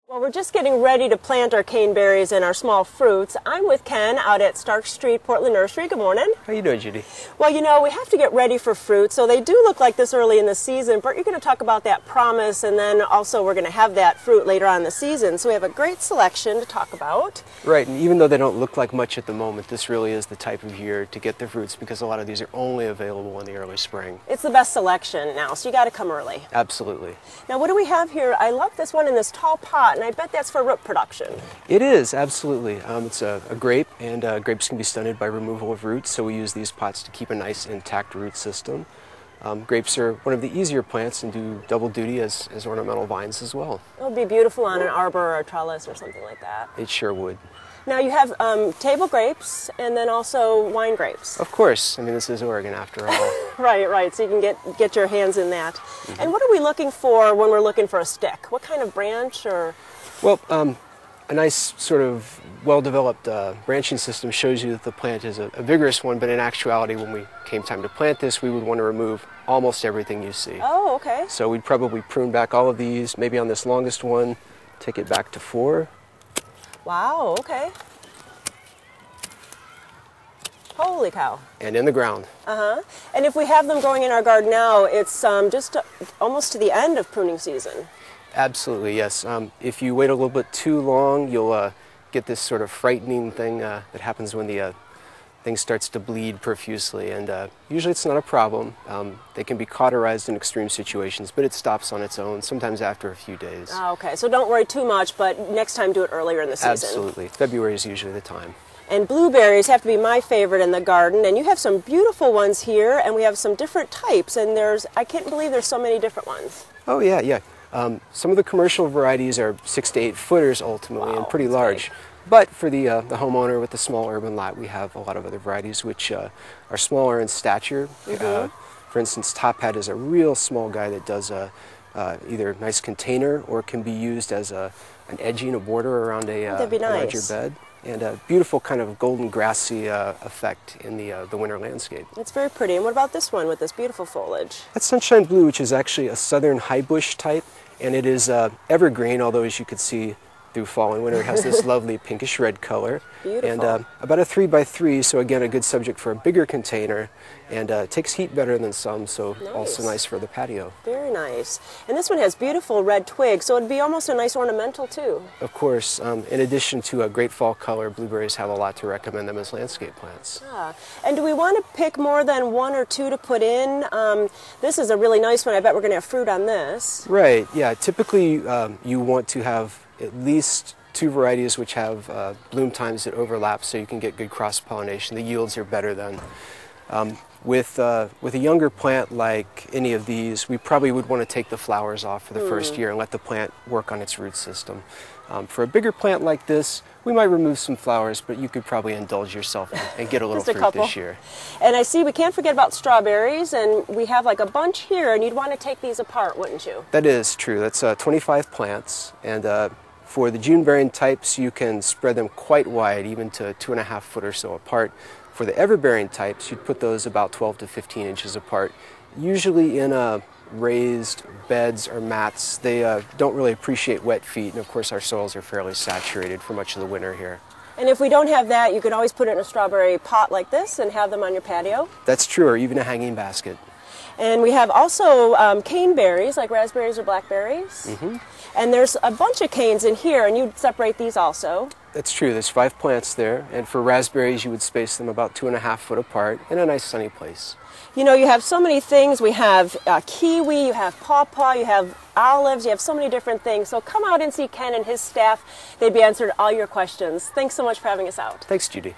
Well, we're just getting ready to plant our caneberries and our small fruits. I'm with Ken out at Stark Street, Portland Nursery. Good morning. How you doing, Judy? Well, you know, we have to get ready for fruit, so they do look like this early in the season, but you're going to talk about that promise, and then also we're going to have that fruit later on in the season. So we have a great selection to talk about. Right, and even though they don't look like much at the moment, this really is the type of year to get the fruits because a lot of these are only available in the early spring. It's the best selection now, so you got to come early. Absolutely. Now, what do we have here? I love this one in this tall pot, and I bet that's for root production. It is, absolutely. It's a grape, and grapes can be stunted by removal of roots, so we use these pots to keep a nice intact root system. Grapes are one of the easier plants and do double duty as ornamental vines as well. It would be beautiful on an arbor or a trellis or something like that. It sure would. Now you have table grapes and then also wine grapes. Of course. I mean, this is Oregon after all. Right. So you can get your hands in that. Mm-hmm. And what are we looking for when we're looking for a stick? What kind of branch or? Well, a nice sort of well-developed branching system shows you that the plant is a vigorous one, but in actuality, when we came time to plant this, we would want to remove almost everything you see. Oh, okay. So we'd probably prune back all of these, maybe on this longest one, take it back to 4. Wow, okay. Holy cow. And in the ground. Uh-huh. And if we have them growing in our garden now, it's just almost to the end of pruning season. Absolutely, yes. If you wait a little bit too long, you'll get this sort of frightening thing that happens when the thing starts to bleed profusely. And usually it's not a problem. They can be cauterized in extreme situations, but it stops on its own, sometimes after a few days. Oh, okay, so don't worry too much, but next time do it earlier in the season. Absolutely. February is usually the time. And blueberries have to be my favorite in the garden, and you have some beautiful ones here, and we have some different types, and I can't believe there's so many different ones. Oh, yeah. Some of the commercial varieties are 6 to 8 footers ultimately, wow, and pretty large. Big. But for the homeowner with the small urban lot, we have a lot of other varieties which are smaller in stature. Mm-hmm. For instance, Top Hat is a real small guy that does either a nice container or can be used as an edging, a border around a larger bed. And a beautiful kind of golden grassy effect in the winter landscape. It's very pretty. And what about this one with this beautiful foliage? That's Sunshine Blue, which is actually a southern high bush type, and it is evergreen, although as you can see through fall and winter it has this lovely pinkish red color. Beautiful. And about a 3x3, so again a good subject for a bigger container, and takes heat better than some, so nice. Also nice for the patio. Very nice. And this one has beautiful red twigs, so it'd be almost a nice ornamental too. Of course, in addition to a great fall color, blueberries have a lot to recommend them as landscape plants. Ah. And do we want to pick more than 1 or 2 to put in? This is a really nice one. I bet we're going to have fruit on this. Right, yeah. Typically you want to have at least 2 varieties which have bloom times that overlap so you can get good cross-pollination. The yields are better then. With a younger plant like any of these, we probably would want to take the flowers off for the first year and let the plant work on its root system. For a bigger plant like this, we might remove some flowers, but you could probably indulge yourself and get a little fruit this year. And I see we can't forget about strawberries, and we have like a bunch here, and you'd want to take these apart, wouldn't you? That is true. That's 25 plants, and for the June-bearing types, you can spread them quite wide, even to 2.5 foot or so apart. For the ever-bearing types, you'd put those about 12 to 15 inches apart, usually in raised beds or mats. They don't really appreciate wet feet, and of course our soils are fairly saturated for much of the winter here. And if we don't have that, you could always put it in a strawberry pot like this and have them on your patio. That's true, or even a hanging basket. And we have also caneberries, like raspberries or blackberries. Mm-hmm. And there's a bunch of canes in here, and you'd separate these also. That's true. There's 5 plants there, and for raspberries you would space them about 2.5 foot apart in a nice sunny place. You know, you have so many things. We have kiwi, you have pawpaw, you have olives, you have so many different things. So come out and see Ken and his staff. They'd be answering all your questions. Thanks so much for having us out. Thanks, Judy.